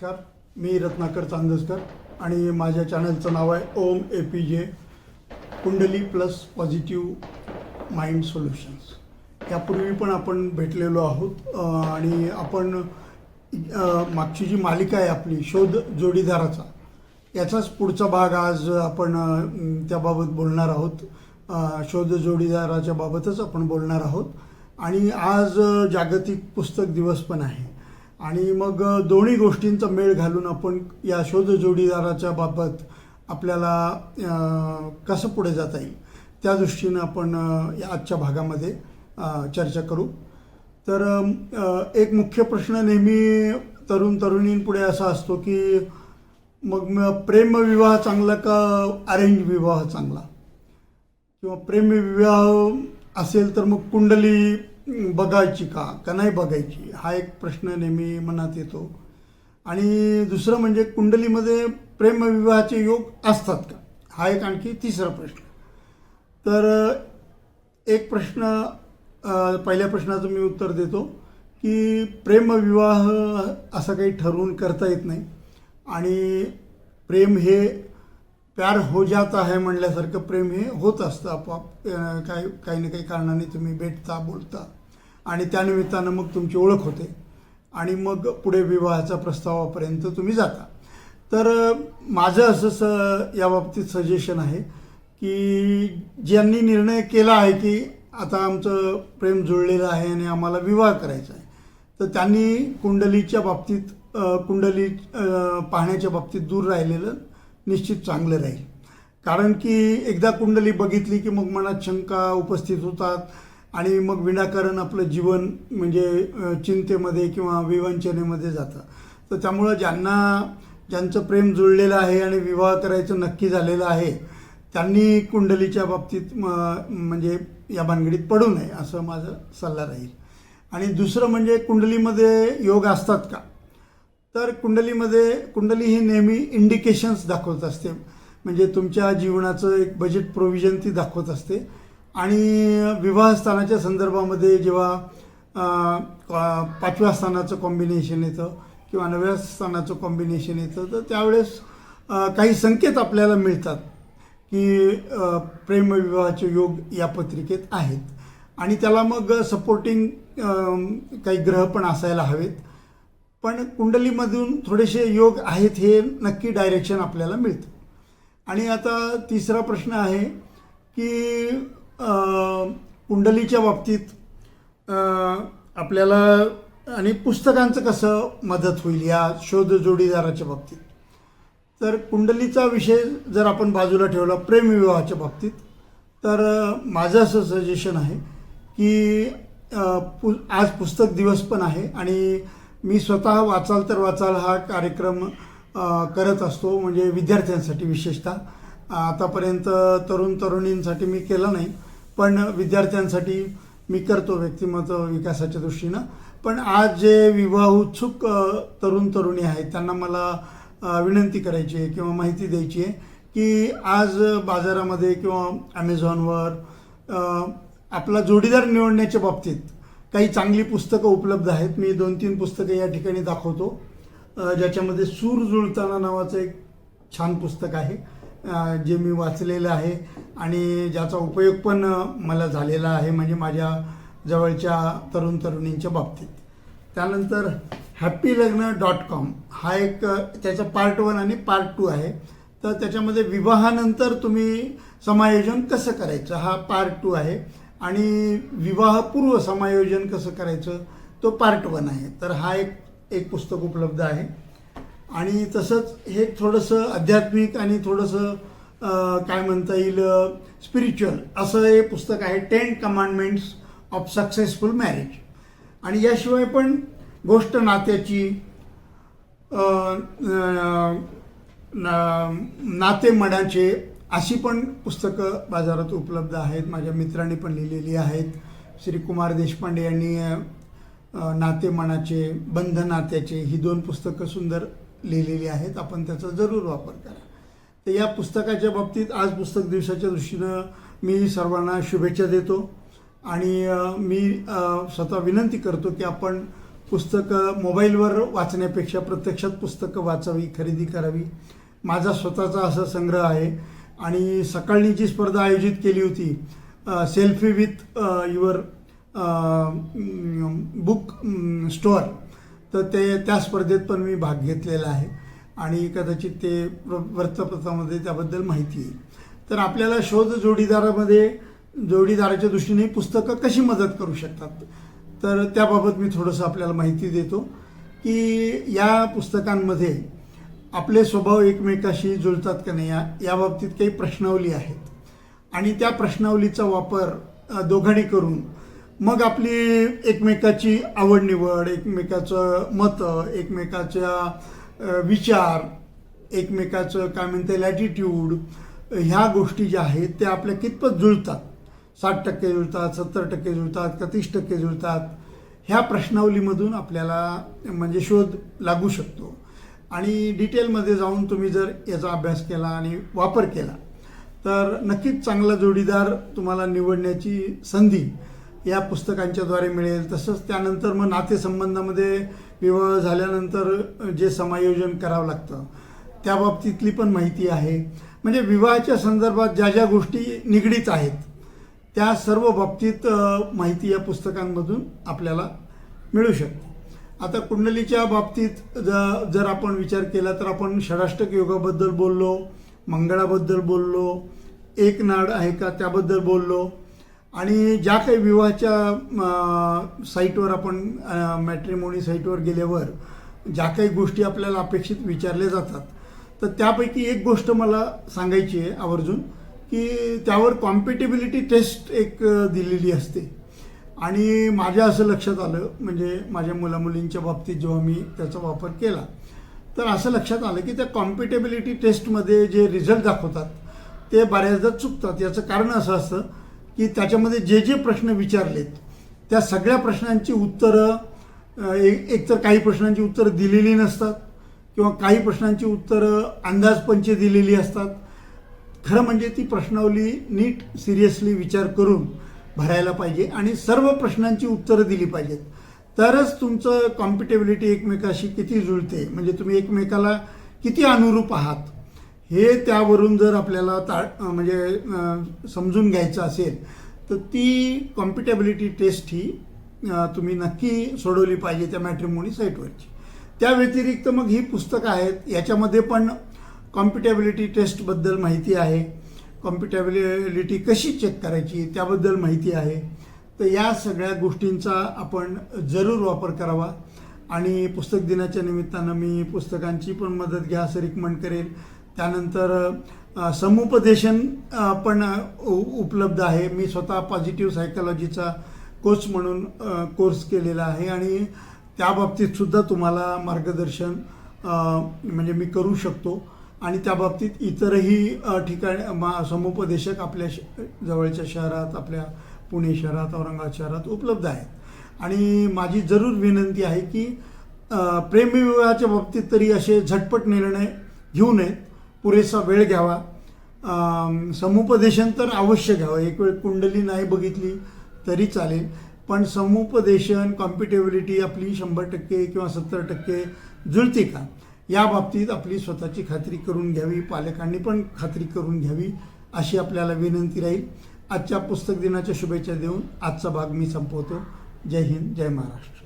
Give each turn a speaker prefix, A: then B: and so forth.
A: नमस्कार, मी रत्नाकर चांदसकर आणि माझ्या चॅनलचं नाव आहे ओम APJ कुंडली प्लस पॉझिटिव्ह माइंड सोल्युशन्स. यापूर्वी पण आपण भेटलेलो आहोत आणि आपण मागची जी मालिका आहे आपली शोध जोडीदाराचा, याचाच पुढचा भाग आज आपण त्याबाबत बोलणार आहोत. शोध जोडीदाराच्या बाबतच आपण बोलणार आहोत. आणि आज जागतिक पुस्तक दिवस पण आहे आणि मग दोन्ही गोष्टींचा मेळ घालून आपण या शोध जोडीदाराच्या बाबत आपल्याला कसं पुढे जाता येईल त्या दृष्टीनं आपण या आजच्या भागामध्ये चर्चा करू. तर एक मुख्य प्रश्न नेहमी तरुणींपुढे असा असतो की मग प्रेमविवाह चांगला का अरेंज विवाह चांगला, किंवा प्रेमविवाह असेल तर मग कुंडली बघायची का नाही बघायची, हा एक प्रश्न नेहमी मनात येतो. आणि दुसरं म्हणजे कुंडलीमध्ये प्रेमविवाहाचे योग असतात का, हा एक आणखी तिसरा प्रश्न. तर एक प्रश्न, पहिल्या प्रश्नाचं मी उत्तर देतो की प्रेमविवाह असं काही ठरवून करता येत नाही. आणि प्रेम हे प्यार हो जाता है म्हणल्यासारखं प्रेम हे होत असतं आपोआप. काही ना काही कारणाने तुम्ही भेटता, बोलता आणि त्यानिमित्तानं मग तुमची ओळख होते आणि मग पुढे विवाहाच्या प्रस्तावापर्यंत तुम्ही जाता. तर माझं असं याबाबतीत सजेशन आहे की ज्यांनी निर्णय केला आहे की आता आमचं प्रेम जुळलेलं आहे आणि आम्हाला विवाह करायचा आहे, तर त्यांनी कुंडलीच्या बाबतीत कुंडली पाहण्याच्या बाबतीत दूर राहिलेलं निश्चित चांगलं राहील. कारण की एकदा कुंडली बघितली की मग मनात शंका उपस्थित होतात आणि मग विनाकारण आपलं जीवन म्हणजे चिंतेमध्ये किंवा विवंचनेमध्ये जातं. तर त्यामुळं ज्यांचं प्रेम जुळलेलं आहे आणि विवाह करायचं नक्की झालेलं आहे त्यांनी कुंडलीच्या बाबतीत म्हणजे या भानगडीत पडू नये असं माझं सल्ला राहील. आणि दुसरं म्हणजे कुंडलीमध्ये योग असतात का, तर कुंडली ही नेहमी इंडिकेशन्स दाखवत असते. म्हणजे तुमच्या जीवनाचं एक बजेट प्रोव्हिजन ती दाखवत असते. आणि विवाहस्थानाच्या संदर्भामध्ये जेव्हा 5व्या स्थानाचं कॉम्बिनेशन येतं किंवा 9व्या स्थानाचं कॉम्बिनेशन येतं, तर त्यावेळेस काही संकेत आपल्याला मिळतात की प्रेमविवाहाचे योग या पत्रिकेत आहेत. आणि त्याला मग सपोर्टिंग काही ग्रह पण असायला हवेत. पण कुंडलीमधून थोडेसे योग आहेत हे नक्की डायरेक्शन आपल्याला मिळतं. आणि आता तिसरा प्रश्न आहे की कुंडलीच्या बाबतीत आपल्याला आणि पुस्तकांचं कसं मदत होईल या शोध जोडीदाराच्या बाबतीत. तर कुंडलीचा विषय जर आपण बाजूला ठेवला प्रेमविवाहाच्या बाबतीत, तर माझं असं सजेशन आहे की आज पुस्तक दिवस पण आहे आणि मी स्वतः वाचाल तर वाचाल हा कार्यक्रम करत असतो. म्हणजे विद्यार्थ्यांसाठी विशेषतः आतापर्यंत तरुणींसाठी मी केला नाही, पण विद्यार्थ्यांसाठी मी करतो व्यक्तिमत्व विकासाच्या दृष्टीनं. पण आज जे विवाह उत्सुक तरुणी आहेत त्यांना मला विनंती करायची आहे किंवा माहिती द्यायची आहे की आज बाजारामध्ये किंवा ॲमेझॉनवर आपला जोडीदार निवडण्याच्या बाबतीत काही चांगली पुस्तकं उपलब्ध आहेत. मी 2-3 पुस्तकं या ठिकाणी दाखवतो, ज्याच्यामध्ये सूर जुळताना नावाचं एक छान पुस्तक आहे जे मी वाचलेलं आहे आणि ज्याचा उपयोग पण मला झालेला आहे म्हणजे माझ्या जवळच्या तरुणींच्या बाबतीत. त्यानंतर happylagna.com हा एक त्याचा पार्ट 1 आणि पार्ट 2 आहे. तर त्याच्यामध्ये विवाहानंतर तुम्ही समायोजन कसं करायचं हा पार्ट 2 आहे आणि विवाहपूर्व समायोजन कसं करायचं तो पार्ट 1 आहे. तर हा एक पुस्तक उपलब्ध आहे. आणि तसंच हे थोडंसं आध्यात्मिक आणि थोडंसं काय म्हणता येईल स्पिरिच्युअल असं हे पुस्तक आहे, 10 कमांडमेंट्स ऑफ सक्सेसफुल मॅरेज. आणि याशिवाय पण गोष्ट नात्याची, नातेमडाचे अशी पण पुस्तकं बाजारात उपलब्ध आहेत. माझ्या मित्रांनी पण लिहिलेली आहेत. श्री कुमार देशपांडे यांनी नातेमनाचे, बंध नात्याचे ही 2 पुस्तकं सुंदर लिहिलेली आहेत. आपण त्याचा जरूर वापर करा. तर या पुस्तकाच्या बाबतीत आज पुस्तक दिवसाच्या दृष्टीनं मी सर्वांना शुभेच्छा देतो आणि मी स्वतः विनंती करतो की आपण पुस्तकं मोबाईलवर वाचण्यापेक्षा प्रत्यक्षात पुस्तकं वाचावी, खरेदी करावी. माझा स्वतःचा असा संग्रह आहे. आणि सकाळनी जी स्पर्धा आयोजित केली होती, selfie with your book store, तर त्या स्पर्धेत पण मी भाग घेतलेला आहे आणि कदाचित ते वृत्तपत्रामध्ये त्याबद्दल माहिती येईल. तर आपल्याला शोध जोडीदाराच्या दृष्टीने पुस्तकं कशी मदत करू शकतात, तर त्याबाबत मी थोडंसं आपल्याला माहिती देतो की या पुस्तकांमध्ये आपले स्वभाव एकमेकाशी जुळतात का नाही या बाबतीत काही प्रश्नावली आहेत आणि त्या प्रश्नावलीचा वापर दोघांनी करून मग आपली एकमेकाची आवड निवड, एकमेकाचं मतं, एकमेकाच्या विचार, एकमेकाचं काय म्हणता येईल ॲटिट्यूड, ह्या गोष्टी ज्या आहेत त्या आपल्या कितपत जुळतात, 60% जुळतात, 70% जुळतात का 30% जुळतात, ह्या प्रश्नावलीमधून आपल्याला म्हणजे शोध लागू शकतो. आणि डिटेलमध्ये जाऊन तुम्ही जर याचा अभ्यास केला आणि वापर केला तर नक्कीच चांगला जोडीदार तुम्हाला निवडण्याची संधी या पुस्तकांच्याद्वारे मिळेल. तसंच त्यानंतर मग नातेसंबंधामध्ये विवाह झाल्यानंतर जे समायोजन करावं लागतं त्या बाबतीतली पण माहिती आहे. म्हणजे विवाहाच्या संदर्भात ज्या ज्या गोष्टी निगडीत आहेत त्या सर्व बाबतीत माहिती या पुस्तकांमधून आपल्याला मिळू शकते. आता कुंडलीच्या बाबतीत जर आपण विचार केला तर आपण षडाष्टक योगाबद्दल बोललो, मंगळाबद्दल बोललो, एक नाड आहे का त्याबद्दल बोललो आणि ज्या काही विवाहाच्या साईटवर आपण मॅट्रिमोनी साईटवर गेल्यावर ज्या काही गोष्टी आपल्याला अपेक्षित विचारल्या जातात तर त्यापैकी एक गोष्ट मला सांगायची आहे आवर्जून की त्यावर कॉम्पॅटिबिलिटी टेस्ट एक दिलेली असते. आणि माझ्या असं लक्षात आलं, म्हणजे माझ्या मुलामुलींच्या बाबतीत जेव्हा मी त्याचा वापर केला तर असं लक्षात आलं की त्या कॉम्पॅटिबिलिटी टेस्टमध्ये जे रिझल्ट दाखवतात ते बऱ्याचदा चुकतात. याचं कारण असं असतं की त्याच्यामध्ये जे जे प्रश्न विचारलेत त्या सगळ्या प्रश्नांची उत्तरं एकतर काही प्रश्नांची उत्तरं दिलेली नसतात किंवा काही प्रश्नांची उत्तरं अंदाजपंचे दिलेली असतात. खरं म्हणजे ती प्रश्नावली नीट सिरियसली विचार करून भरायला पाहिजे आणि सर्व प्रश्नांची उत्तरं दिली पाहिजेत. तरच तुमचं कॉम्पॅटिबिलिटी एकमेकाशी किती जुळते, म्हणजे तुम्ही एकमेकाला किती अनुरूप आहात हे त्यावरून जर आपल्याला म्हणजे समजून घ्यायचं असेल तर ती कॉम्पॅटिबिलिटी टेस्ट ही तुम्ही नक्की सोडवली पाहिजे त्या मॅट्रिमोनी साईटवरची. त्या व्यतिरिक्त मग ही पुस्तकं आहेत, याच्यामध्ये पण कॉम्पॅटिबिलिटी टेस्टबद्दल माहिती आहे, कॉम्पॅटिबिलिटी कशी चेक करायची त्याबद्दल माहिती आहे. तर या सगळ्या गोष्टींचा आपण जरूर वापर करावा. आणि पुस्तक दिनाच्या निमित्तानं मी पुस्तकांची पण मदत घ्या असं रिकमेंड करेल. त्यानंतर समुपदेशन पण उपलब्ध आहे. मी स्वतः पॉझिटिव्ह सायकोलॉजीचा कोच म्हणून कोर्स केलेला आहे आणि त्या बाबतीत सुद्धा तुम्हाला मार्गदर्शन म्हणजे मी करू शकतो. आणि त्या बाबतीत इतरही ठिकाणी समुपदेशक आपल्या जवळच्या शहरात, आपल्या पुणे शहरात, औरंगाबाद शहरात उपलब्ध आहेत. आणि माझी जरूर विनंती आहे की प्रेमविवाहाच्या बाबतीत तरी असे झटपट निर्णय घेऊ नयेत, पुरेसा वेळ घ्यावा. समुपदेशन तर अवश्य घ्यावं. एक वेळ कुंडली नाही बघितली तरी चालेल, पण समुपदेशन कॉम्पॅटिबिलिटी आपली 100% किंवा 70% जुळते का या बाबतीत आपली स्वतःची खात्री करून घ्यावी, पालकांनी पण खात्री करून घ्यावी अशी आपल्याला विनंती राहील. आजच्या पुस्तक दिनाच्या शुभेच्छा देऊन आजचा भाग मी संपवतो. जय हिंद, जय महाराष्ट्र.